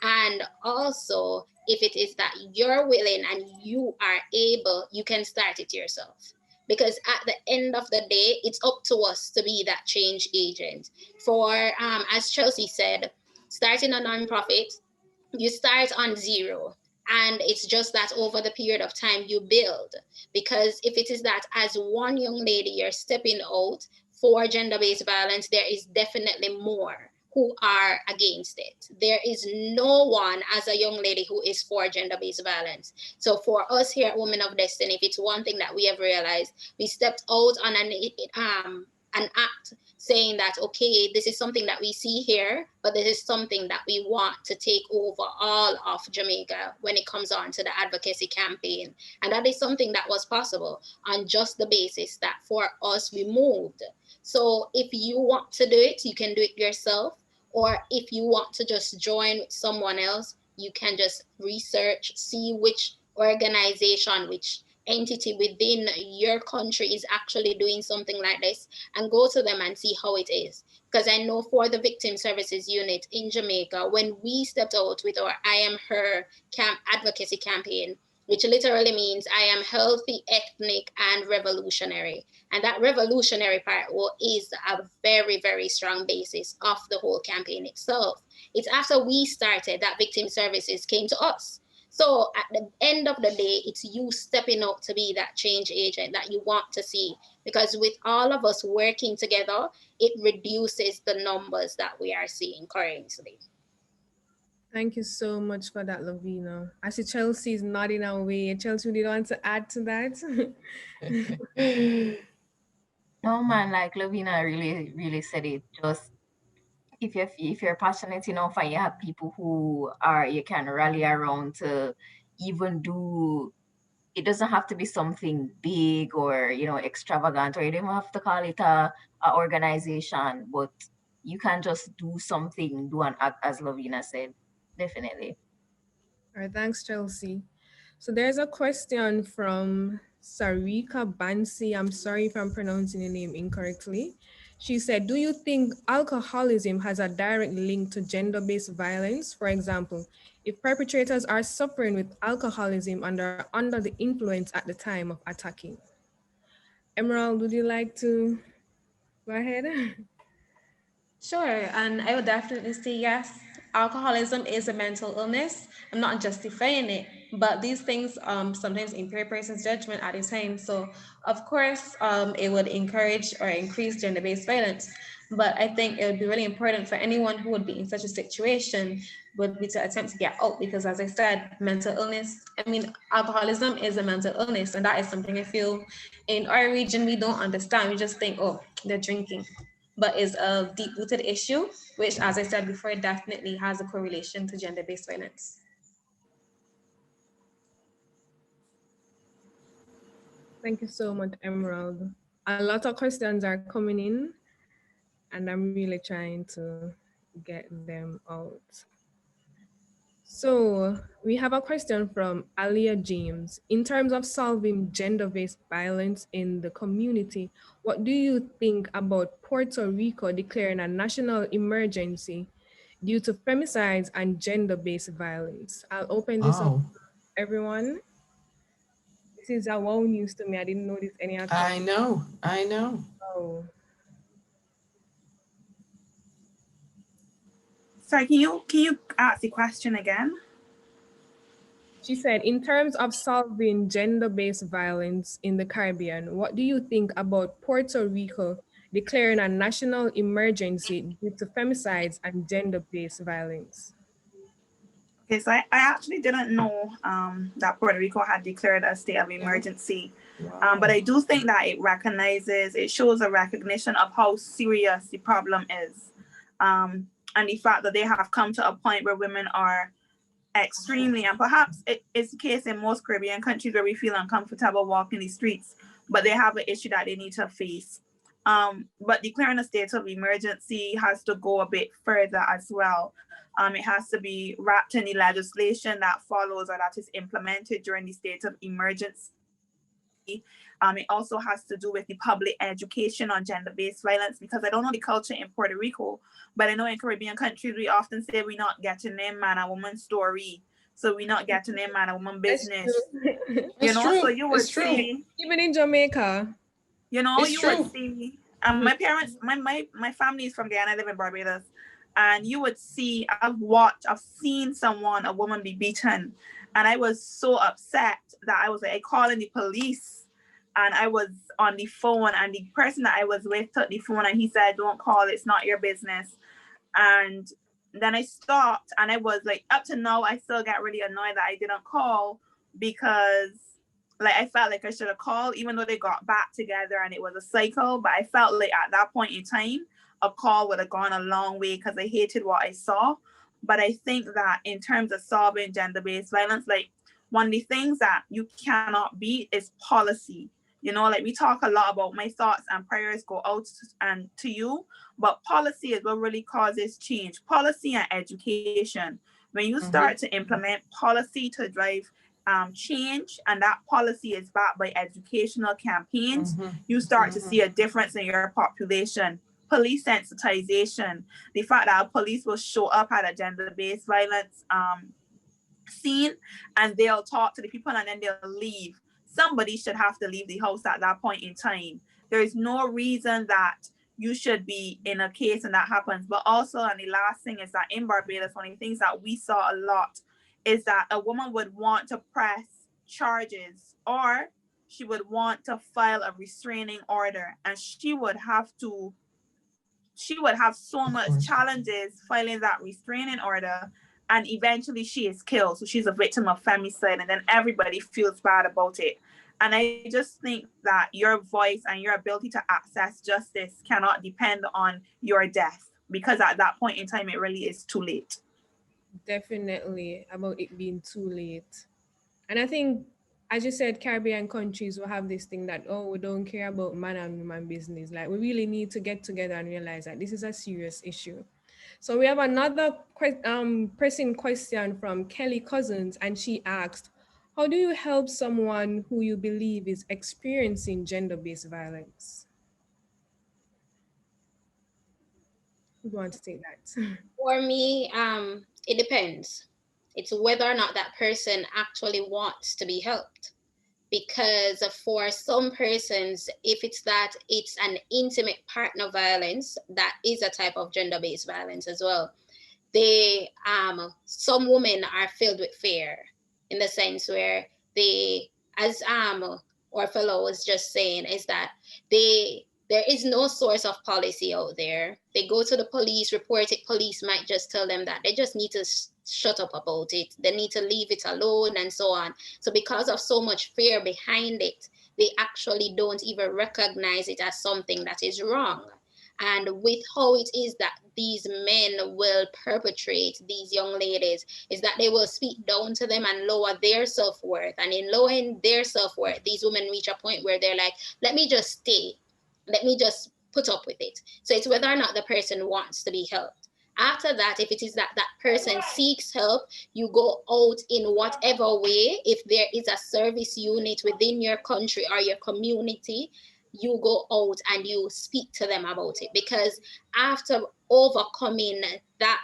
And also, if it is that you're willing and you are able, you can start it yourself. Because at the end of the day, it's up to us to be that change agent. For, as Chelsea said, starting a nonprofit, you start on zero. And it's just that over the period of time you build. Because if it is that as one young lady you're stepping out for gender-based violence, there is definitely more who are against it. There is no one as a young lady who is for gender-based violence. So for us here at Women of Destiny, if it's one thing that we have realized, we stepped out on an act saying that, okay, this is something that we see here, but this is something that we want to take over all of Jamaica when it comes on to the advocacy campaign. And that is something that was possible on just the basis that for us, we moved. So if you want to do it, you can do it yourself. Or if you want to just join with someone else, you can just research, see which organization, which entity within your country is actually doing something like this, and go to them and see how it is. Because I know for the Victim Services Unit in Jamaica, when we stepped out with our I Am Her advocacy campaign, which literally means I am healthy, ethnic, and revolutionary. And that revolutionary part is a very, very strong basis of the whole campaign itself. It's after we started that Victim Services came to us. So at the end of the day, it's you stepping up to be that change agent that you want to see. Because with all of us working together, it reduces the numbers that we are seeing currently. Thank you so much for that, Lavina. I see Chelsea is nodding our way. Chelsea, would you want to add to that? No man, like Lavina really said it. Just if you're passionate enough and you have people who are you can rally around to even do, it doesn't have to be something big or extravagant, or you don't have to call it a organization, but you can just do something, do an act, as Lavina said. Definitely. All right, thanks, Chelsea. So there's a question from Sarika Bansi. I'm sorry if I'm pronouncing your name incorrectly. She said, do you think alcoholism has a direct link to gender-based violence? For example, if perpetrators are suffering with alcoholism and are under the influence at the time of attacking? Emerald, would you like to go ahead? Sure, and I would definitely say yes. Alcoholism is a mental illness. I'm not justifying it, but these things sometimes impair a person's judgment at the time. So, of course, it would encourage or increase gender-based violence. But I think it would be really important for anyone who would be in such a situation would be to attempt to get out, because, as I said, mental illness. I mean, alcoholism is a mental illness, and that is something I feel in our region we don't understand. We just think, oh, they're drinking, but is a deep-rooted issue, which, as I said before, definitely has a correlation to gender-based violence. Thank you so much, Emerald. A lot of questions are coming in, and I'm really trying to get them out. So we have a question from Alia James. In terms of solving gender-based violence in the community, what do you think about Puerto Rico declaring a national emergency due to femicides and gender-based violence? I'll open this up Oh, to everyone. This is a wow news to me. I didn't know this any other I country. know, I know. Oh, Sorry, can you ask the question again? she said, in terms of solving gender-based violence in the Caribbean, what do you think about Puerto Rico declaring a national emergency due to femicides and gender-based violence? Okay, so I actually didn't know that Puerto Rico had declared a state of emergency. Wow. But I do think that it shows a recognition of how serious the problem is. And the fact that they have come to a point where women are extremely, and perhaps it's the case in most Caribbean countries where we feel uncomfortable walking the streets, but they have an issue that they need to face. But declaring a state of emergency has to go a bit further as well. It has to be wrapped in the legislation that follows or that is implemented during the state of emergency. It also has to do with the public education on gender-based violence, because I don't know the culture in Puerto Rico, but I know in Caribbean countries, we often say we're not getting them man and woman story. So we're not getting them man and woman business. It's true. So you would It's true. see, Even in Jamaica. It's you true. would see, my parents, my family is from Guyana, I live in Barbados, and you would see, I've seen a woman be beaten, and I was so upset that I was like, calling the police, and I was on the phone, and the person that I was with took the phone, and he said, don't call, it's not your business. And then I stopped, and I was like, up to now, I still get really annoyed that I didn't call, because like I felt like I should have called, even though they got back together and it was a cycle. But I felt like at that point in time, a call would have gone a long way, because I hated what I saw. But I think that in terms of solving gender-based violence, like one of the things that you cannot beat is policy. Like we talk a lot about my thoughts and prayers go out and to you, but policy is what really causes change. Policy and education. When you start to implement policy to drive change, and that policy is backed by educational campaigns, you start to see a difference in your population. Police sensitization, the fact that police will show up at a gender-based violence scene, and they'll talk to the people and then they'll leave. Somebody should have to leave the house at that point in time. There is no reason that you should be in a case and that happens. But also, and the last thing is that in Barbados, one of the things that we saw a lot is that a woman would want to press charges, or she would want to file a restraining order, and she would have so much challenges filing that restraining order, and eventually she is killed. So she's a victim of femicide, and then everybody feels bad about it. And I just think that your voice and your ability to access justice cannot depend on your death, because at that point in time, it really is too late. Definitely about it being too late. And I think, as you said, Caribbean countries will have this thing that, oh, we don't care about man and woman business. Like, we really need to get together and realize that this is a serious issue. So we have another pressing question from Kelly Cousins, and she asked, how do you help someone who you believe is experiencing gender-based violence? Who want to take that? For me, it depends. It's whether or not that person actually wants to be helped. Because for some persons, if it's an intimate partner violence, that is a type of gender-based violence as well. Some women are filled with fear, in the sense where they, as our fellow was just saying, is that there is no source of policy out there. They go to the police, report it. Police might just tell them that they just need to shut up about it. They need to leave it alone, and so on. So because of so much fear behind it, they actually don't even recognize it as something that is wrong. And with how it is that these men will perpetrate these young ladies, is that they will speak down to them and lower their self-worth. And in lowering their self-worth, these women reach a point where they're like, let me just stay. Let me just put up with it. So it's whether or not the person wants to be helped. After that, if it is that that person seeks help, you go out in whatever way. If there is a service unit within your country or your community, you go out and you speak to them about it. Because after overcoming that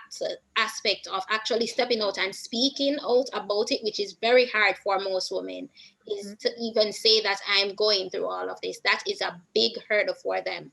aspect of actually stepping out and speaking out about it, which is very hard for most women, is to even say that I'm going through all of this. That is a big hurdle for them.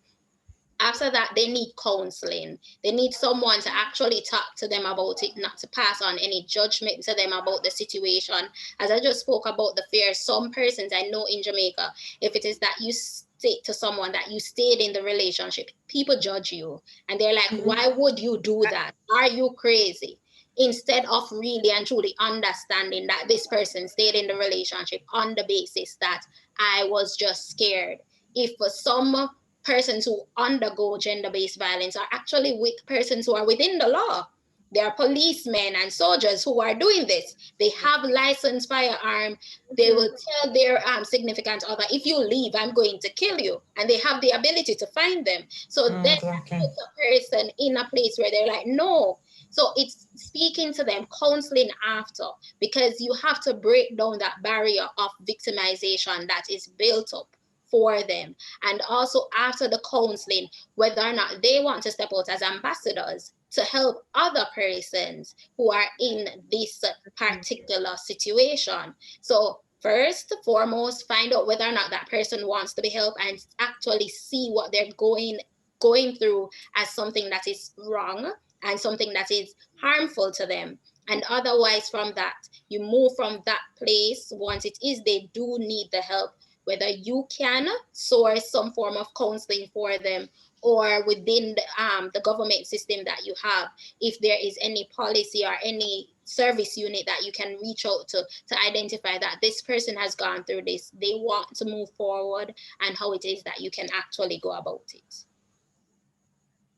After that, they need counseling. They need someone to actually talk to them about it, not to pass on any judgment to them about the situation. As I just spoke about the fear, some persons I know in Jamaica, if it is that you say to someone that you stayed in the relationship, people judge you. And they're like, why would you do that? Are you crazy? Instead of really and truly understanding that this person stayed in the relationship on the basis that I was just scared. If for some persons who undergo gender-based violence are actually with persons who are within the law. There are policemen and soldiers who are doing this. They have licensed firearm. They will tell their significant other, if you leave, I'm going to kill you. And they have the ability to find them. So then puts a person in a place where they're like, no, So it's speaking to them, counseling after, because you have to break down that barrier of victimization that is built up for them. And also after the counseling, whether or not they want to step out as ambassadors to help other persons who are in this particular situation. So first, foremost, find out whether or not that person wants to be helped and actually see what they're going through as something that is wrong and something that is harmful to them. And otherwise, from that, you move from that place once it is they do need the help, whether you can source some form of counseling for them or within the government system that you have, if there is any policy or any service unit that you can reach out to identify that this person has gone through this, they want to move forward, and how it is that you can actually go about it.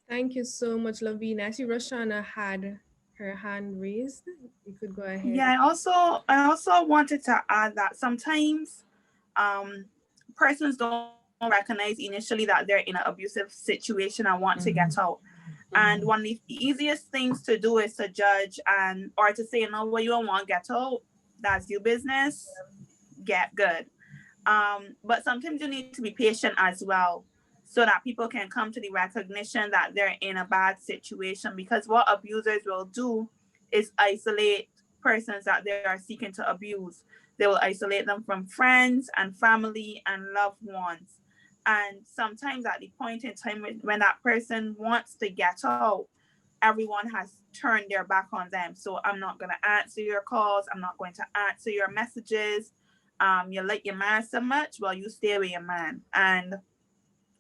Thank you so much, Lavina. I see Roshana had her hand raised. You could go ahead. Yeah, I also wanted to add that sometimes persons don't recognize initially that they're in an abusive situation and want to get out. And one of the easiest things to do is to judge and or to say, no, well, you don't want to get out. That's your business. Get good. But sometimes you need to be patient as well, so that people can come to the recognition that they're in a bad situation. Because what abusers will do is isolate persons that they are seeking to abuse. They will isolate them from friends and family and loved ones. And sometimes at the point in time when that person wants to get out, everyone has turned their back on them. So I'm not going to answer your calls. I'm not going to answer your messages. You like your man so much, well, you stay with your man. And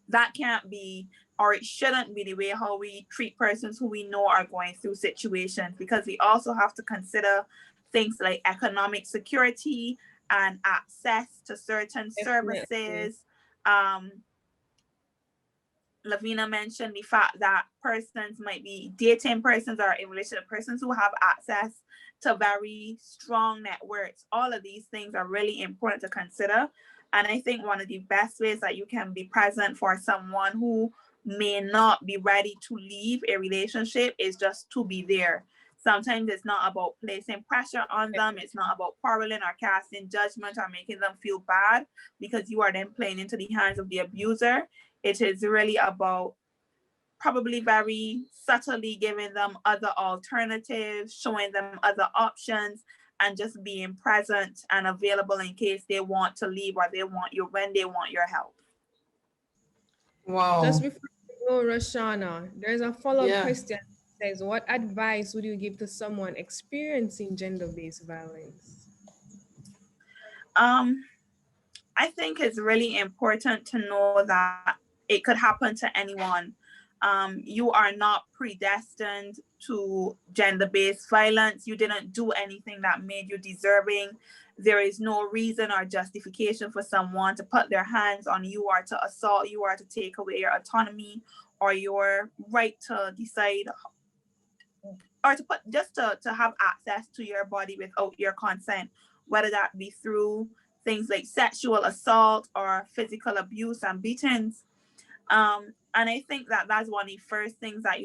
that can't be, or it shouldn't be the way how we treat persons who we know are going through situations, because we also have to consider things like economic security and access to certain services. Lavina mentioned the fact that persons might be dating persons or in relation to persons who have access to very strong networks. All of these things are really important to consider. And I think one of the best ways that you can be present for someone who may not be ready to leave a relationship is just to be there. Sometimes it's not about placing pressure on them. It's not about quarreling or casting judgment or making them feel bad because you are then playing into the hands of the abuser. It is really about probably very subtly giving them other alternatives, showing them other options, and just being present and available in case they want to leave or they want you when they want your help. Wow. Just before we go, Roshana, there's a follow-up Yeah. question that says, what advice would you give to someone experiencing gender-based violence? I think it's really important to know that it could happen to anyone. You are not predestined to gender-based violence. You didn't do anything that made you deserving. There is no reason or justification for someone to put their hands on you or to assault you or to take away your autonomy or your right to decide or to put just to have access to your body without your consent, whether that be through things like sexual assault or physical abuse and beatings. And I think that that's one of the first things that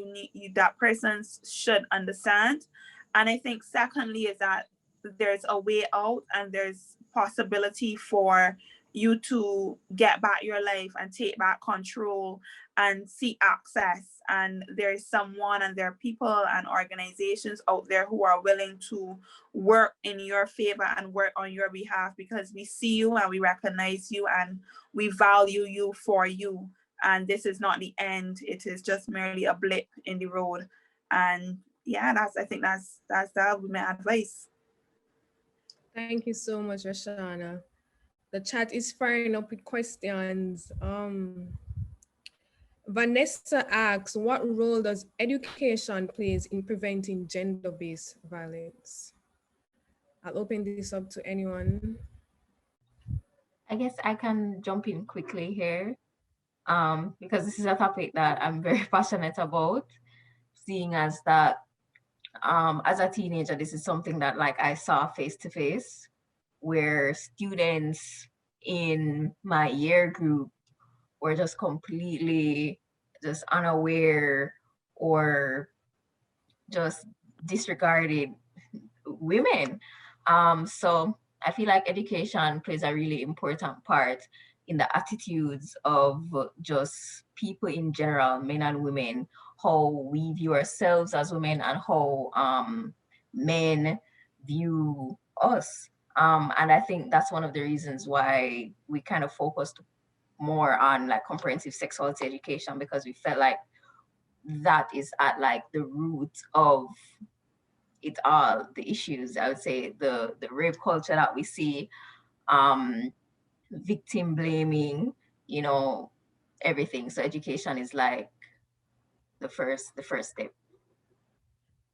that persons should understand. And I think secondly is that there's a way out and there's possibility for you to get back your life and take back control and seek access. And there's someone and there are people and organizations out there who are willing to work in your favor and work on your behalf, because we see you and we recognize you and we value you for you. And this is not the end. It is just merely a blip in the road. And yeah, I think that would be my advice. Thank you so much, Roshana. The chat is firing up with questions. Vanessa asks, what role does education plays in preventing gender-based violence? I'll open this up to anyone. I guess I can jump in quickly here, because this is a topic that I'm very passionate about, seeing as that as a teenager, this is something that like I saw face to face, where students in my year group were just completely just unaware or just disregarded women. So I feel like education plays a really important part in the attitudes of just people in general, men and women, how we view ourselves as women and how men view us. And I think that's one of the reasons why we kind of focused more on like comprehensive sexuality education, because we felt like that is at like the root of it all, the issues. I would say the rape culture that we see, um victim blaming, you know, everything. So education is like the first step.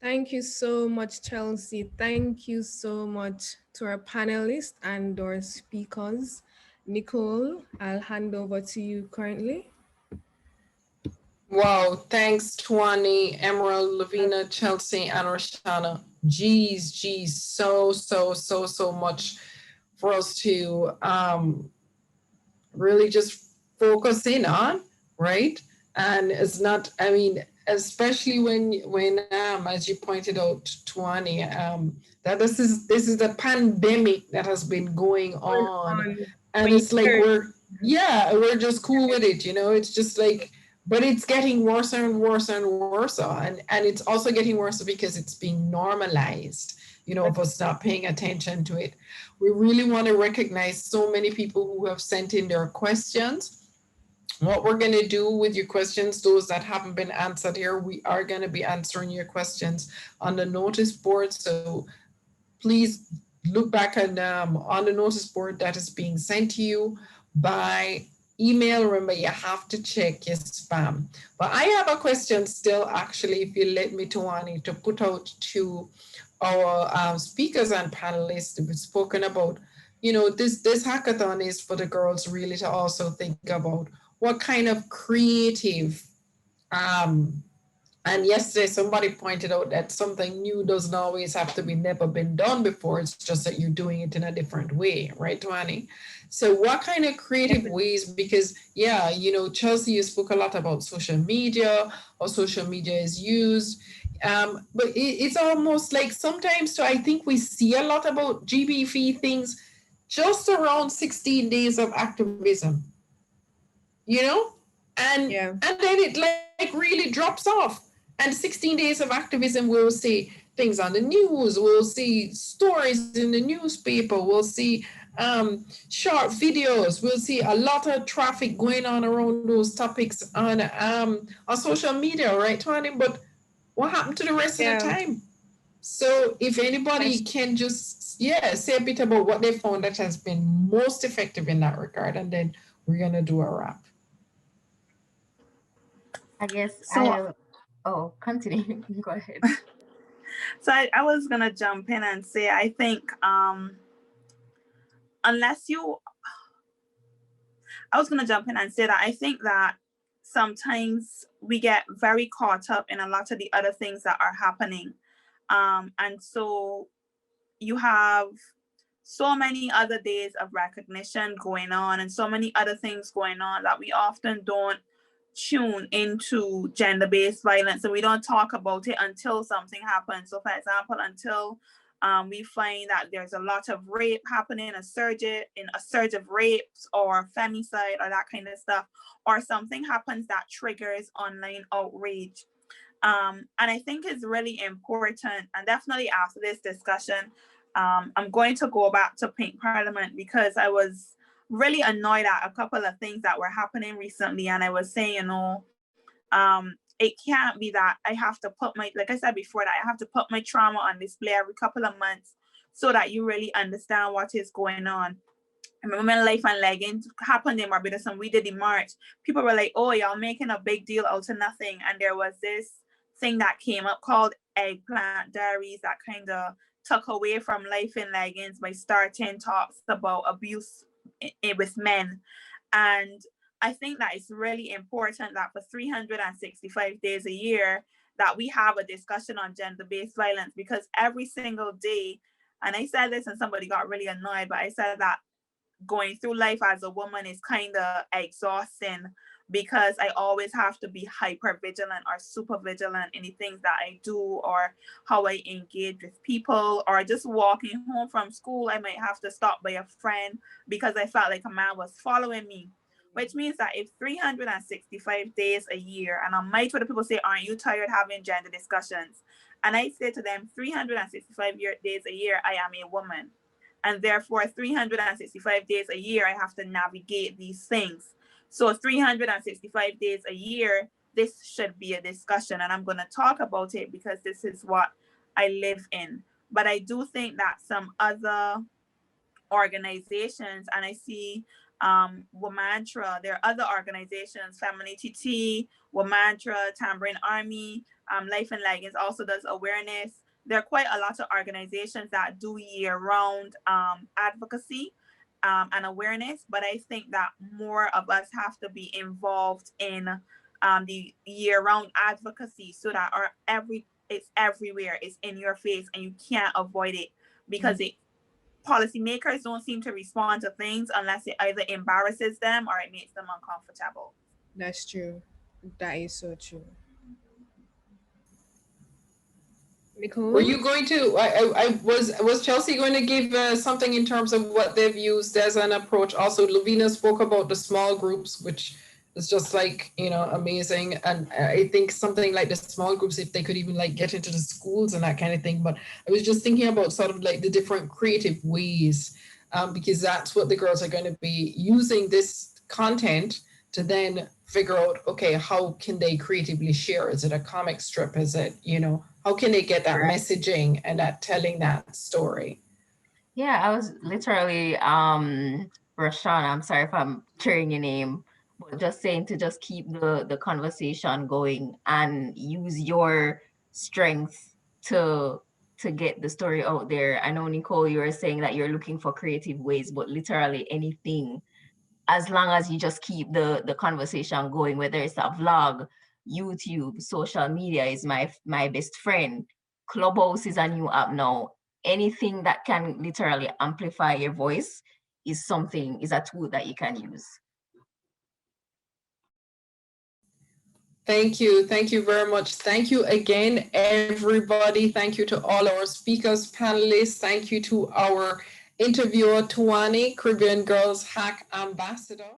Thank you so much, Chelsea. Thank you so much to our panelists and our speakers. Nicole, I'll hand over to you currently. Wow, thanks, Twani, Emerald, Lavina, Chelsea, and Roshana. Geez, so much for us to really just focus in on, right? And it's not, I mean, especially when as you pointed out, Twani, that this is a pandemic that has been going on, and it's like we're just cool with it, you know. It's just like, but it's getting worse and worse and worse, and it's also getting worse because it's being normalized, you know, of us not paying attention to it. We really want to recognize so many people who have sent in their questions. What we're going to do with your questions, those that haven't been answered here, we are going to be answering your questions on the notice board. So please look back on the notice board that is being sent to you by email. Remember, you have to check your spam. But I have a question still, actually, if you let me, Tawani, to put out to our speakers and panelists. We've spoken about, you know, this hackathon is for the girls really to also think about what kind of creative um, and yesterday, somebody pointed out that something new doesn't always have to be never been done before. It's just that you're doing it in a different way, right, Twani? So, what kind of creative ways? Because, yeah, you know, Chelsea, you spoke a lot about social media, how social media is used. But it's almost like sometimes, so I think we see a lot about GBV things just around 16 days of activism, you know? And then it like really drops off. And 16 days of activism, we'll see things on the news, we'll see stories in the newspaper, we'll see short videos, we'll see a lot of traffic going on around those topics on social media, right, Tony? But what happened to the rest of the time? So if anybody can just say a bit about what they found that has been most effective in that regard, and then we're gonna do a wrap. I guess continue. Go ahead. So I was gonna jump in and say, I think I think that sometimes we get very caught up in a lot of the other things that are happening. And so you have so many other days of recognition going on and so many other things going on that we often don't tune into gender-based violence, and we don't talk about it until something happens. So for example, until we find that there's a lot of rape happening, a surge of rapes or femicide or that kind of stuff, or something happens that triggers online outrage. And I think it's really important, and definitely after this discussion, I'm going to go back to Pink Parliament because I was really annoyed at a couple of things that were happening recently. And I was saying, it can't be that I have to put like I said before, that I have to put my trauma on display every couple of months so that you really understand what is going on. I remember when Life and Leggings happened in Barbados and we did the march, people were like, oh, y'all making a big deal out of nothing. And there was this thing that came up called Eggplant Diaries that kind of took away from Life in Leggings by starting talks about abuse with men. And I think that it's really important that for 365 days a year that we have a discussion on gender-based violence, because every single day, and I said this and somebody got really annoyed, but I said that going through life as a woman is kind of exhausting because I always have to be hyper vigilant or super vigilant in the things that I do or how I engage with people, or just walking home from school, I might have to stop by a friend because I felt like a man was following me. Which means that if 365 days a year, and I might what people say, aren't you tired having gender discussions? And I say to them, 365 days a year, I am a woman. And therefore, 365 days a year, I have to navigate these things. So 365 days a year, this should be a discussion. And I'm going to talk about it because this is what I live in. But I do think that some other organizations, and I see Womantra, there are other organizations, Family TT, Womantra, Tambourine Army, Life and Leggings also does awareness. There are quite a lot of organizations that do year-round advocacy and awareness, but I think that more of us have to be involved in the year-round advocacy so that it's everywhere, it's in your face, and you can't avoid it because policymakers don't seem to respond to things unless it either embarrasses them or it makes them uncomfortable. That's true. That is so true. Nicole? Were you going to, was Chelsea going to give something in terms of what they've used as an approach? Also, Lavina spoke about the small groups, which is just like, amazing. And I think something like the small groups, if they could even like get into the schools and that kind of thing. But I was just thinking about sort of like the different creative ways, because that's what the girls are going to be using this content to then figure out, okay, how can they creatively share? Is it a comic strip? Is it, how can they get that messaging and that telling that story? Yeah, I was literally, Rashawn, I'm sorry if I'm tearing your name, but just saying to just keep the conversation going and use your strength to get the story out there. I know, Nicole, you were saying that you're looking for creative ways, but literally anything, as long as you just keep the conversation going, whether it's a vlog, YouTube, social media is my best friend. Clubhouse is a new app now. Anything that can literally amplify your voice is a tool that you can use. Thank you. Thank you very much. Thank you again, everybody. Thank you to all our speakers, panelists. Thank you to our interviewer, Tuani, Caribbean Girls Hack Ambassador.